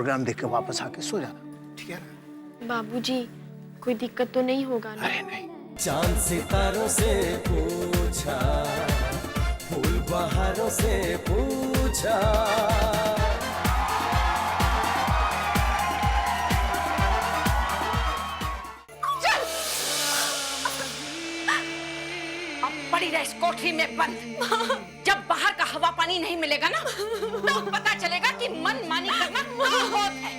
Programme देख के वापस आके सो जाना, ठीक है ना? बाबूजी कोई दिक्कत तो नहीं होगा ना? अरे नहीं। चांद सितारों से पूछा, फूल बहारों से पूछा। अब पड़ी रह इस कोठरी में बंद। जब बाहर का हवा पानी नहीं मिलेगा ना, तो पता चलेगा कि मन मानी करना क्या होता है।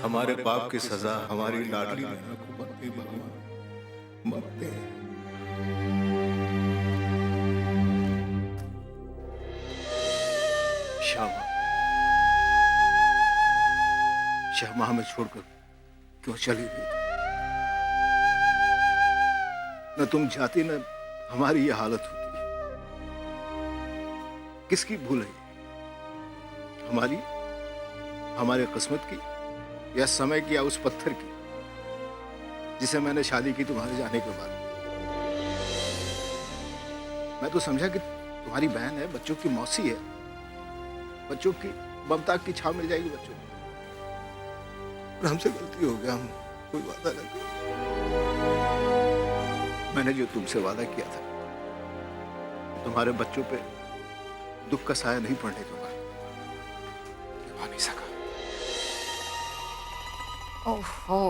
हमारे पाप की सजा हमारी लाडली नैना को मत दे भगवान, मत दे। श्यामा, श्यामा हमें छोड़कर क्यों चली गई? न तुम जाती न हमारी ये हालत होती। किसकी भूल है? हमारी, हमारे किस्मत की, या समय की, या उस पत्थर की जिसे मैंने शादी की तुम्हारे जाने के बाद? मैं तो समझा कि तुम्हारी बहन है, बच्चों की मौसी है, बच्चों की ममता की छाव मिल जाएगी बच्चों को। और हमसे गलती हो गया, हम कोई वादा न किया। मैंने जो तुमसे वादा किया था, तुम्हारे बच्चों पे दुख का साया नहीं पड़ने दूंगा, निभा नहीं सका। ओहो,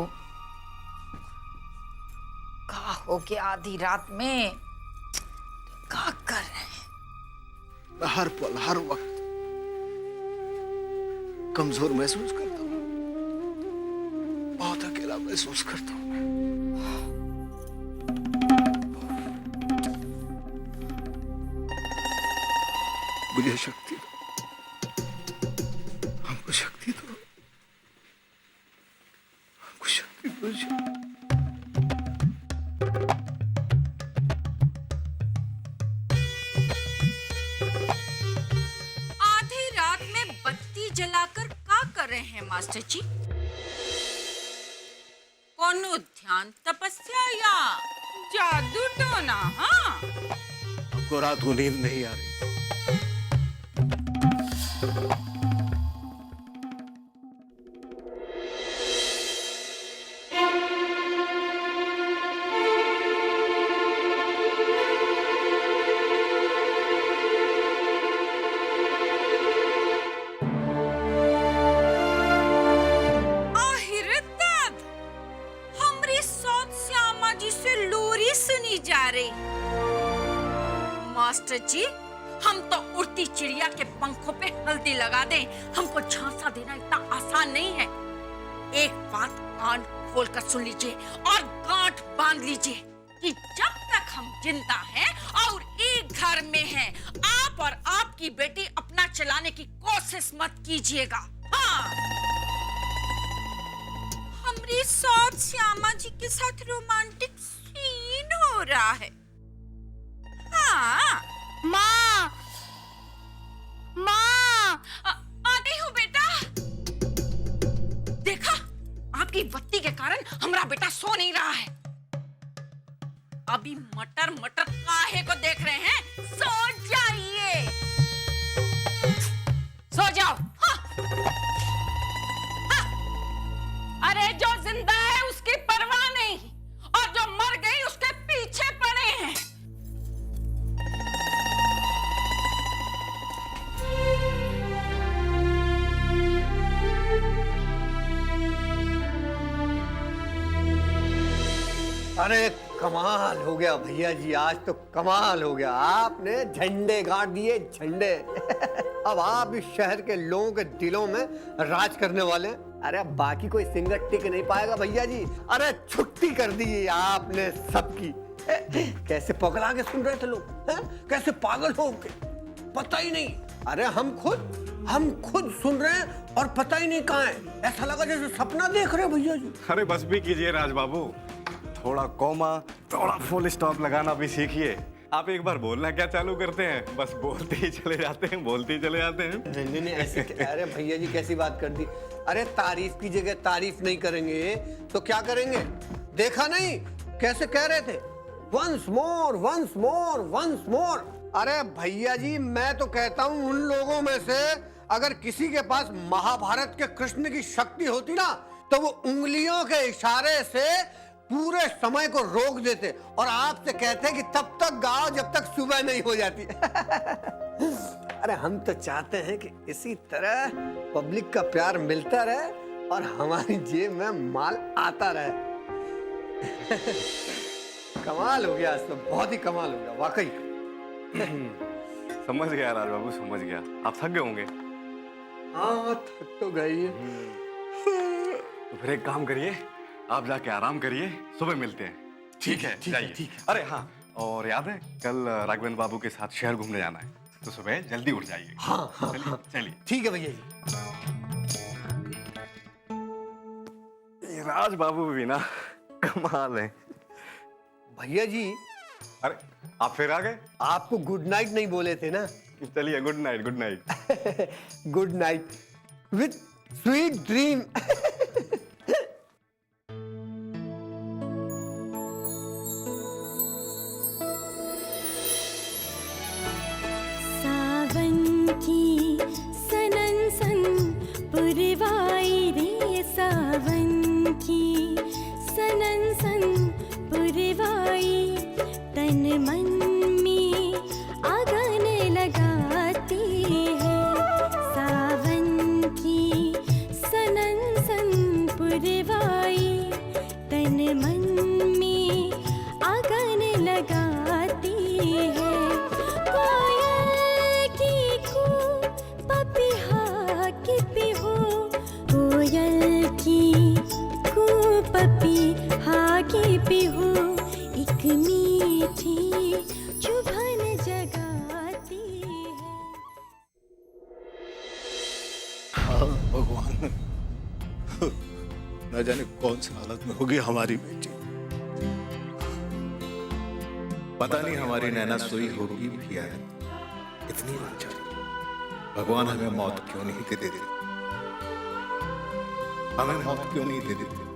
क्या हो गया आधी रात में? क्या कर रहे हैं? मैं हर पल हर वक्त कमजोर महसूस करता हूँ, बहुत अकेला महसूस करता हूँ। मुझे शक्ति दो, हमको शक्ति दो, हमको शक्ति दो। आधी रात में बत्ती जलाकर क्या कर रहे हैं मास्टर जी? कोनो ध्यान तपस्या या जादू टोना? हाँ, हमको रात को नींद नहीं आ रही। मास्टर जी, हम तो उड़ती चिड़िया के पंखों पे हल्दी लगा दें, हमको झांसा देना इतना आसान नहीं है। एक बात कान खोलकर सुन लीजिए और गांठ बांध लीजिए कि जब तक हम जिंदा हैं और एक घर में हैं, आप और आपकी बेटी अपना चलाने की कोशिश मत कीजिएगा। हाँ, हमारी साथ श्यामा जी के साथ रोमांटिक सीन हो रहा है। हाँ, माँ, माँ, आती हूँ बेटा। देखा, आपकी बत्ती के कारण हमारा बेटा सो नहीं रहा है। अभी मटर मटर काहे को देख रहे हैं? सो जाइए, सो जाओ। हाँ। हाँ। अरे जो जिंदा है उसकी परवाह नहीं, और जो मर गई उसके पीछे पड़े हैं। अरे कमाल हो गया भैया जी, आज तो कमाल हो गया। आपने झंडे गाड़ दिए, झंडे। अब आप इस शहर के लोगों के दिलों में राज करने वाले हैं। अरे बाकी कोई सिंगर टिक नहीं पाएगा भैया जी। अरे छुट्टी कर दी आपने सबकी। कैसे पगला के सुन रहे थे लोग, कैसे पागल हो गए, पता ही नहीं। अरे हम खुद सुन रहे हैं और पता ही नहीं कहाँ है। ऐसा लगा जैसे सपना देख रहे हैं भैया जी। अरे बस भी कीजिए राज बाबू, थोड़ा कॉमा, थोड़ा फुल स्टॉप लगाना भी सीखिए। आप एक बार बोलना क्या चालू करते हैं, बस बोलते ही चले जाते हैं, बोलते ही चले जाते हैं। नहीं ऐसे। अरे भैया जी कैसी बात कर दी। अरे तारीफ की जगह तारीफ नहीं करेंगे तो क्या करेंगे? देखा नहीं कैसे कह रहे थे, once more once more once more. अरे भैया जी, मैं तो कहता हूँ उन लोगों में से अगर किसी के पास महाभारत के कृष्ण की शक्ति होती ना, तो वो उंगलियों के इशारे से पूरे समय को रोक देते और आपसे कहते कि तब तक गाओ जब तक सुबह नहीं हो जाती। अरे हम तो चाहते हैं कि इसी तरह पब्लिक का प्यार मिलता रहे और हमारी जेब में माल आता रहे। कमाल हो गया, आज तो बहुत ही कमाल हो गया वाकई। समझ गया राज बाबू, समझ गया। आप थक गए होंगे। हाँ, थक तो गई है। तो फिर एक काम करिए, आप जाके आराम करिए, सुबह मिलते हैं। ठीक है, जाइए। ठीक है। अरे हाँ, और याद है कल राघवेंद्र बाबू के साथ शहर घूमने जाना है, तो सुबह जल्दी उठ जाइए। हाँ हाँ, चलिए चलिए। ठीक है भैया जी। ये राज बाबू भी ना कमाल है। भैया जी, अरे आप फिर आ गए। आपको गुड नाइट नहीं बोले थे ना? चलिए, good night. Good night. Good night with sweet dream. सावन की सनन सन पुरवाई रे, सावन की सनन सन पुरवाई, तन मन में आगन लगाती है। सावन की सनन सन पुरवाई, तन मन में आगन लगाती है। कोयल की कू पपीहा की पिहो, कोयल की कू पपीहा की पिहो, एक मीठी चुभन जगाती है। हाँ भगवान, न जाने कौन सी हालत में होगी हमारी बेटी। पता नहीं हमारी नैना सोई होगी भी या नहीं। इतनी वांछा भगवान हमें मौत क्यों नहीं दे देते? हमें मौत क्यों नहीं दे देते?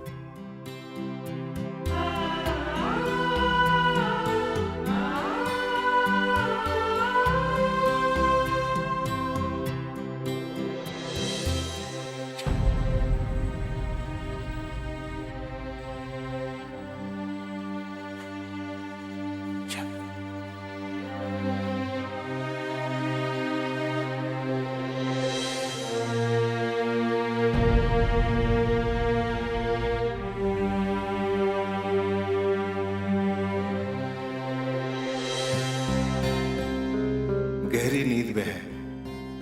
गहरी नींद में है,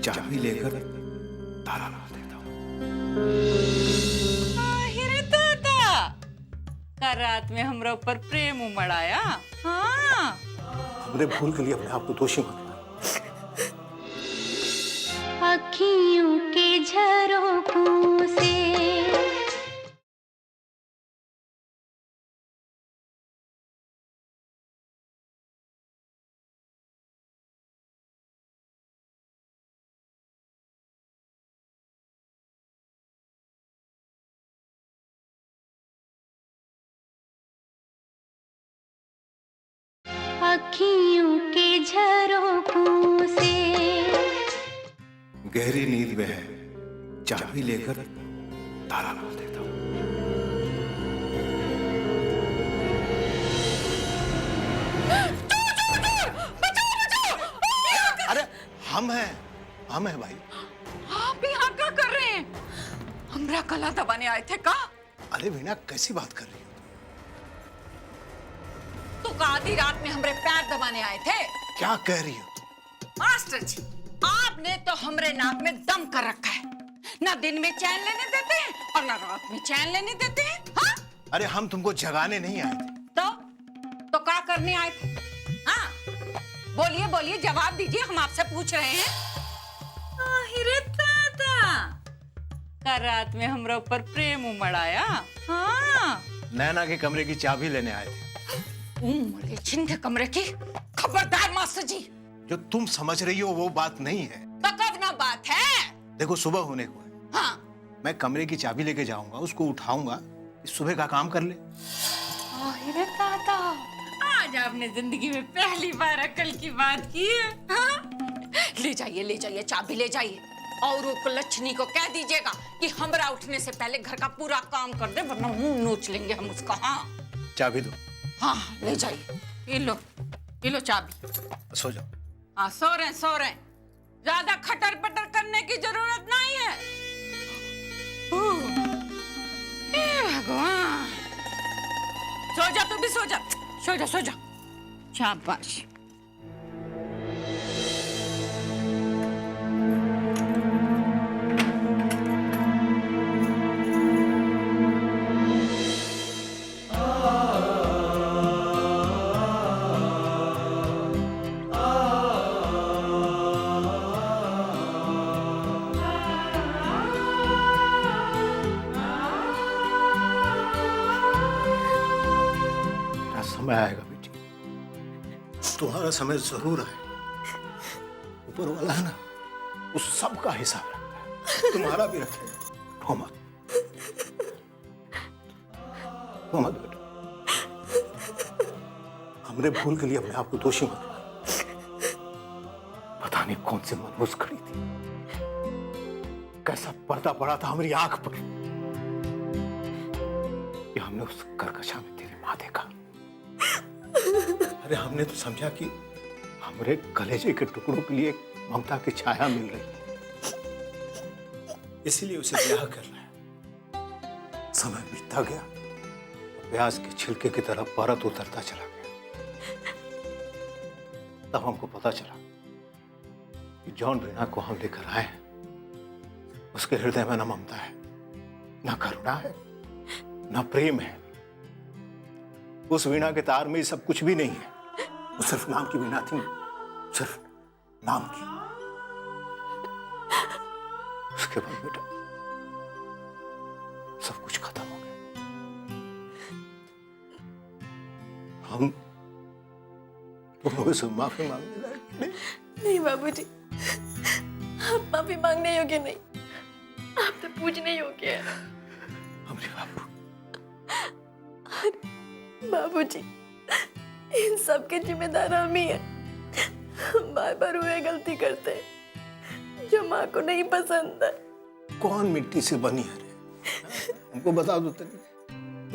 चाबी लेकर ताला खोल देता हूँ। आहिरे दादा, कल रात में हमरा ऊपर प्रेम उमड़ाया। हाँ, हमने भूल के लिए अपने आप को दोषी माना। अखियों के झरोखों से अखियों के झरोखों से गहरी नींद में है, चाबी लेकर ताला खोल देता हूँ। अरे हम हैं भाई। आप यहाँ क्या कर रहे हैं? हमरा गला दबाने आए थे का? अरे वीणा, कैसी बात कर रही हो? तो आधी रात में हमरे पैर दबाने आए थे? क्या कह रही हो तुम? मास्टर जी, आपने तो हमरे नाक में दम कर रखा है। ना दिन में चैन लेने देते हैं और ना रात में चैन लेने देते हैं। हाँ? अरे हम तुमको जगाने नहीं आए थे। तो क्या करने आए थे? हाँ, बोलिए बोलिए, जवाब दीजिए, हम आपसे पूछ रहे हैं। आहिरे दादा, कल रात में हमरा ऊपर प्रेम उमड़ाया। हाँ, नैना के कमरे की चाबी लेने आए थे। उमड़े जिंदे कमरे की। खबरदार मास्टर जी, जो तुम समझ रही हो वो बात नहीं है। तो कब ना बात है? देखो, सुबह होने को है। हाँ, मैं कमरे की चाबी लेके जाऊंगा, उसको उठाऊंगा, इस सुबह का काम कर ले। आहिरे दादा, आज आज आपने जिंदगी में पहली बार अकल की बात की है। हाँ? ले जाइए चाबी ले जाइए और वो कुलच्छनी को कह दीजिएगा कि हमरा उठने से पहले घर का पूरा काम कर दे, वरना मुंह नोच लेंगे हम उसका। हाँ चाबी दो। हाँ ले जाइए, ये लो चाबी। सो जाओ। हाँ सो रहे ज्यादा खटर पटर करने की जरूरत नहीं है। हे भगवान, सो जा तू भी, सो जा शाबाश। समय आएगा बेटी, तुम्हारा समय जरूर आएगा। ऊपर वाला है ना, उस सब का हिसाब रखता है, तुम्हारा भी रखेगा। रो मत बेटा, हमने भूल के लिए अपने आप को दोषी मत मानो। पता नहीं कौन सी मनहूस खड़ी थी, कैसा पर्दा पड़ा था हमारी आंख पर कि हमने उस करकशा में तेरी मां देखा। अरे हमने तो समझा कि हमारे कलेजे के टुकड़ों के लिए ममता की छाया मिल रही है, इसीलिए उसे ब्याह कर रहा है। समय बीतता गया, प्याज के छिलके की तरह परत उतरता चला गया। तब हमको पता चला कि जॉन रीना को हम लेकर आए हैं, उसके हृदय में न ममता है, न करुणा है, न प्रेम है। उस वीणा के तार में सब कुछ भी नहीं है। वो सिर्फ नाम की वीणा थी, सिर्फ नाम की। उसके बाद बेटा सब कुछ खत्म हो गया। हम दोनों से माफी मांगने लायक नहीं बाबूजी, आप माफी मांगने योग्य नहीं, आप तो पूजने योग्य है। हमरे बाबू। बाबूजी, इन सब के जिम्मेदार हम ही हैं। हम बार बार हुए गलती करते हैं जो माँ को नहीं पसंद है। कौन मिट्टी से बनी है रे? हमको बता दो तनी,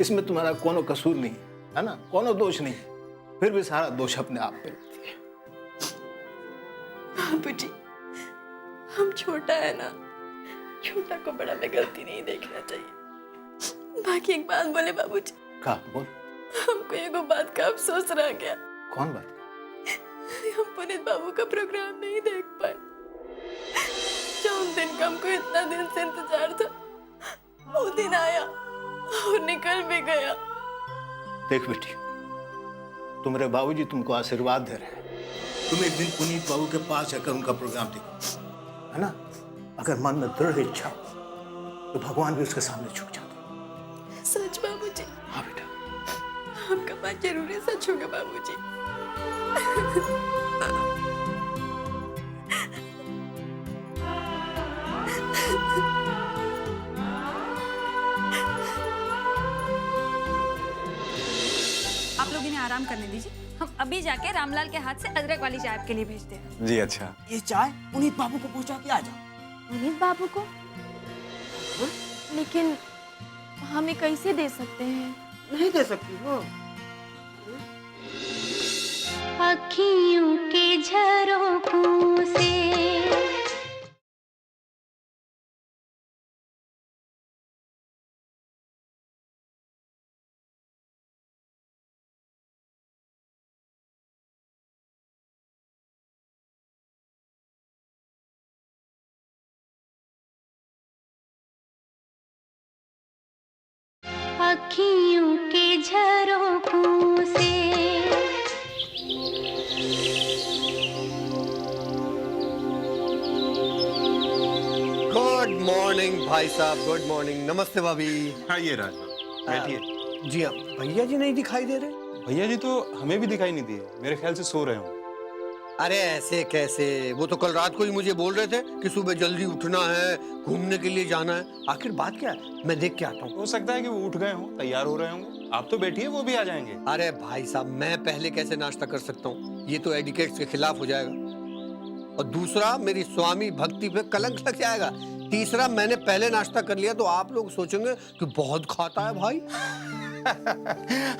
इसमें तुम्हारा कोनो कसूर नहीं है ना, कोनो दोष नहीं है, फिर भी सारा दोष अपने आप पे लगती है। बाबूजी, हम छोटा है ना, छोटा को बड़ा में गलती नहीं देखना चाहिए। बाकी एक बात बोले बाबूजी। का बोल? हमको एगो बात का अफसोस रह गया। कौन बात? हम पुनीत बाबू का प्रोग्राम नहीं देख पाए। जो उन दिन का हमको इतना दिन से इंतजार था, वो दिन आया और निकल भी गया। देख बेटी, तुम्हारे बाबूजी तुमको आशीर्वाद दे रहे हैं। तुम एक दिन पुनीत बाबू के पास जाकर उनका प्रोग्राम देखो, है ना? अगर मन में दृढ़ इच्छा तो भगवान भी उसके सामने झुक जाते। सच बाबूजी? हाँ बेटा, आपका बात जरूर है, सच होगा बाबूजी। आप लोग इन्हें आराम करने दीजिए, हम अभी जाके रामलाल के हाथ से अदरक वाली चाय आपके लिए भेजते हैं। जी अच्छा। ये चाय पुनीत बाबू को पहुंचा के आ जाओ। पुनीत बाबू को? लेकिन हमें कैसे दे सकते हैं? नहीं दे सकती हो? अखियों के झरोखों से अखियों के झरोखों से गुड मॉर्निंग भाई साहब, गुड मॉर्निंग। नमस्ते भाभी। आइए राज बाबू, बैठिए। जी अब भैया जी नहीं दिखाई दे रहे? भैया जी तो हमें भी दिखाई नहीं दिए, मेरे ख्याल से सो रहे हो। अरे ऐसे कैसे, वो तो कल रात को ही मुझे बोल रहे थे कि सुबह जल्दी उठना है, घूमने के लिए जाना है। आखिर बात क्या है, मैं देख के आता हूँ। हो सकता है कि वो उठ गए हों, तैयार हो रहे होंगे। आप तो बैठिए, वो भी आ जाएंगे। अरे भाई साहब, मैं पहले कैसे नाश्ता कर सकता हूँ? ये तो एडिकेट्स के खिलाफ हो जाएगा। और दूसरा, मेरी स्वामी भक्ति पे कलंक लग जाएगा। तीसरा, मैंने पहले नाश्ता कर लिया तो आप लोग सोचेंगे कि बहुत खाता है भाई।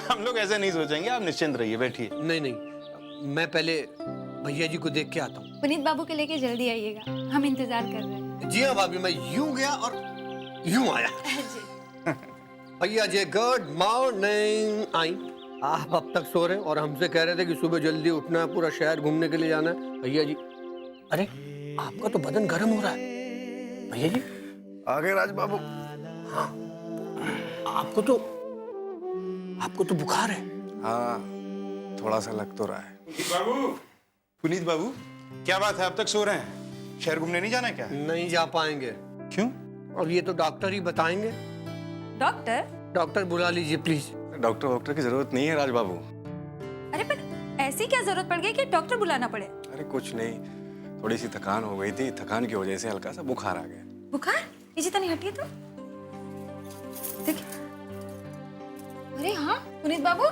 हम लोग ऐसे नहीं सोचेंगे, आप निश्चिंत रहिए, बैठिए। नहीं नहीं, मैं पहले भैया जी को देख के आता हूँ। पुनीत बाबू के लेके जल्दी आइएगा, हम इंतजार कर रहे हैं। जी हाँ भाभी, मैं यूं गया और यूं आया। भैया जी गुड मॉर्निंग। आई आप अब तक सो रहे हैं और हमसे कह रहे थे कि सुबह जल्दी उठना है, पूरा शहर घूमने के लिए जाना है। भैया जी, अरे आपका तो बदन गर्म हो रहा है। भैया जी आगे राज बाबू। हाँ, आपको तो बुखार है। हाँ, थोड़ा सा लग तो रहा है। पुनीत बाबू, क्या बात है, अब तक सो रहे हैं? शहर घूमने नहीं जाना है क्या? नहीं जा पाएंगे। क्यों? और ये तो डॉक्टर ही बताएंगे। डॉक्टर बुला लीजिए प्लीज। डॉक्टर की जरूरत नहीं है राज बाबू। अरे पर ऐसी क्या जरूरत पड़ गई कि डॉक्टर बुलाना पड़े? अरे कुछ नहीं, थोड़ी सी थकान हो गई थी, थकान की वजह से हल्का सा बुखार आ गया। बुखार? ये तनी हटिए तो देखिए। अरे हाँ पुनीत बाबू,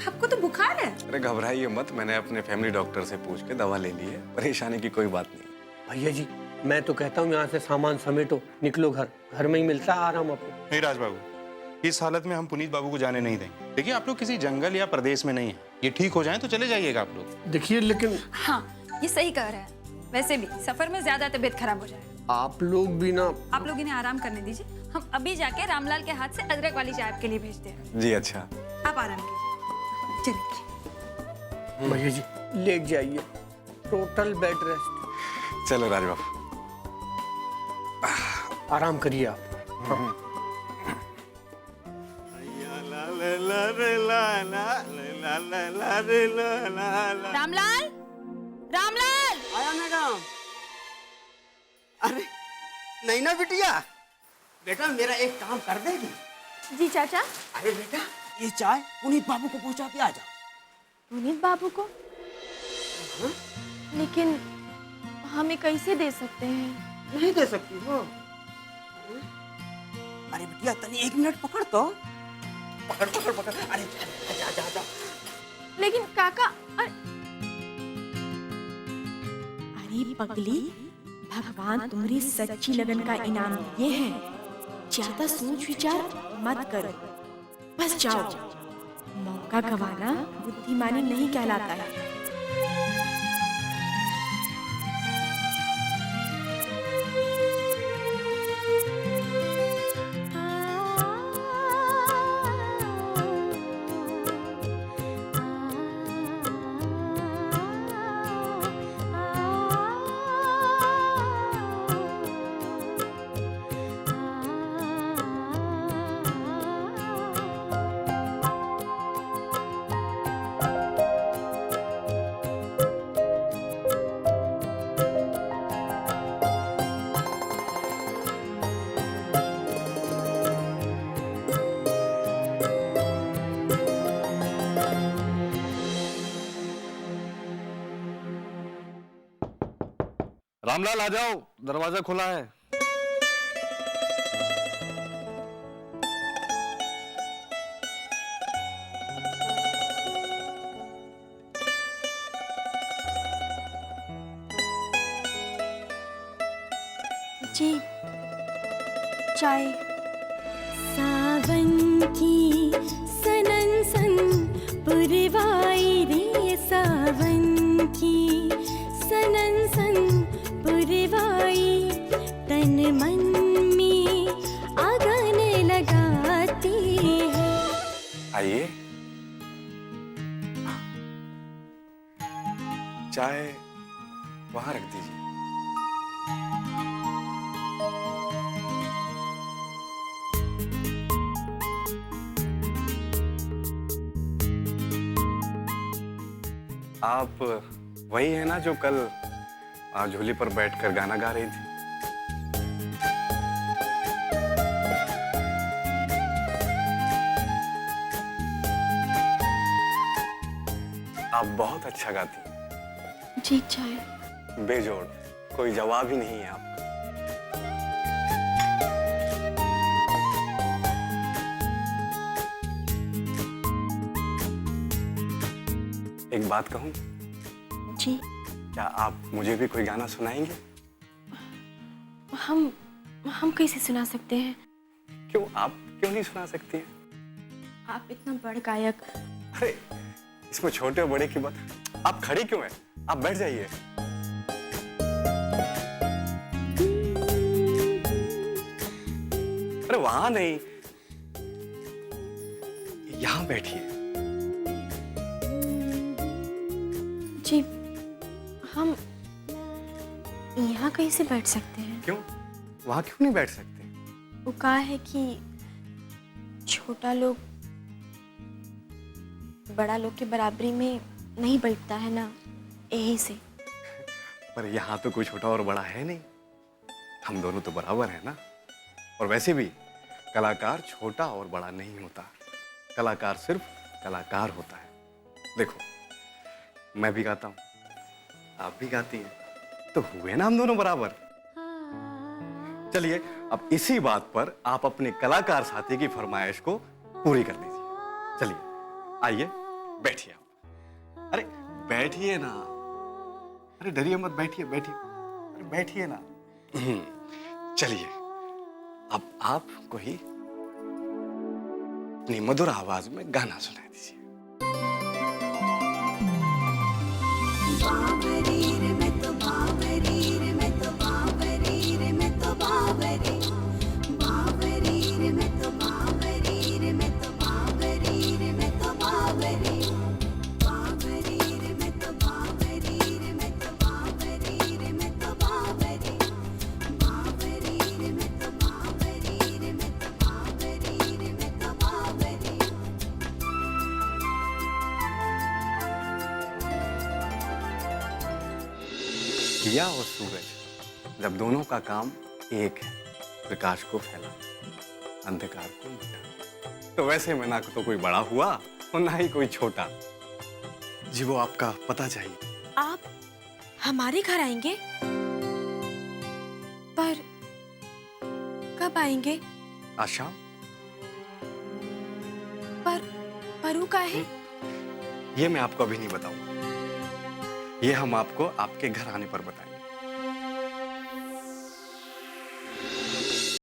आपको तो बुखार है। अरे घबराइए मत, मैंने अपने फैमिली डॉक्टर से पूछ के दवा ले ली है, परेशानी की कोई बात नहीं। भैया जी, मैं तो कहता हूँ यहाँ से सामान समेटो, निकलो घर में ही मिलता है आराम अपने। नहीं राज बाबू, इस हालत में हम पुनीत बाबू को जाने नहीं देंगे। देखिए, आप लोग किसी जंगल या प्रदेश में नहीं है, ये ठीक हो जाए तो चले जाइएगा आप लोग। देखिए लेकिन हाँ, ये सही कह रहे हैं। वैसे भी सफर में ज्यादा तबीयत खराब हो जाए। आप लोग इन्हें आराम करने दीजिए, हम अभी जाके रामलाल के हाथ से अदरक वाली चाय आपके लिए भेजते हैं। जी अच्छा। आप आराम कीजिए, चलिए। भैया जी ले जाइए, टोटल बेड रेस्ट। चलो राज बाबू, आराम करिए आप। रामलाल, रामलाल। आया मैडम। अरे नहीं ना बिटिया, बेटा मेरा एक काम कर देगी? जी चाचा। अरे बेटा, ये चाय पुनीत बाबू को पहुंचा के आ जा। पुनीत बाबू को? लेकिन हमें कैसे दे सकते हैं? नहीं दे सकती हो? अरे बिटिया, तनी 1 मिनट पकड़ तो। पकड़। अरे जा। लेकिन काका, अरे पगली, भगवान तुम्हारी सच्ची लगन का इनाम दिए हैं। ज्यादा सोच विचार मत करो, बस जाओ। मौका गंवाना बुद्धिमानी नहीं कहलाता है। रामलाल आ जाओ, दरवाजा खुला है। जी चाय। सावन की सनन सन पुरवाई रे, सावन की सनन सन पुरवाई, तन मन में आगन लगाती है। आइए, चाय वहां रख दीजिए। आप वही है ना जो कल झूली पर बैठकर गाना गा रही थी? आप बहुत अच्छा गाती हैं। जी चाय। बेजोड़, कोई जवाब ही नहीं है आपका। एक बात कहूँ? जी। क्या आप मुझे भी कोई गाना सुनाएंगे? हम कैसे सुना सकते हैं? क्यों, आप क्यों नहीं सुना सकती हैं? आप इतना बड़ गायक। अरे इसमें छोटे और बड़े की बात। आप खड़ी क्यों हैं? आप बैठ जाइए। अरे वहां नहीं, यहां बैठिए। जी, हम यहाँ कैसे बैठ सकते हैं? क्यों, वहां क्यों नहीं बैठ सकते? वो कहा है कि छोटा लोग बड़ा लोग के बराबरी में नहीं बैठता है ना, यही से। पर यहाँ तो कोई छोटा और बड़ा है नहीं, हम दोनों तो बराबर हैं ना। और वैसे भी कलाकार छोटा और बड़ा नहीं होता, कलाकार सिर्फ कलाकार होता है। देखो, मैं भी गाता हूँ, आप भी गाती हैं, तो हुए ना हम दोनों बराबर। चलिए, अब इसी बात पर आप अपने कलाकार साथी की फरमाइश को पूरी कर दीजिए। चलिए, आइए, बैठिए आप। अरे बैठिए ना, अरे डरिए मत, बैठिए बैठिए, अरे बैठिए ना। चलिए, अब आप कोई अपनी मधुर आवाज में गाना सुना दीजिए। बाबरी रे मैं तो बाबरी रे मैं तो बाबरी रे मैं तो बाबरी, बाबरी रे मैं तो बाबरी रे मैं तो बाबरी रे मैं तो बाबरी, बाबरी रे मैं तो बाबरी रे मैं तो बाबरी रे मैं तो बाबरी, बाबरी रे मैं तो बाबरी रे मैं तो बाबरी रे मैं तो बाबरी। दिया और सूरज, जब दोनों का काम एक है, प्रकाश को फैलाना, अंधकार को मिटाना, तो वैसे में ना तो कोई बड़ा हुआ और ना ही कोई छोटा। जी वो आपका पता चाहिए। आप हमारे घर आएंगे? पर कब आएंगे? आज शाम। पर वो का है? ये मैं आपको अभी नहीं बताऊंगा, ये हम आपको आपके घर आने पर बताएंगे।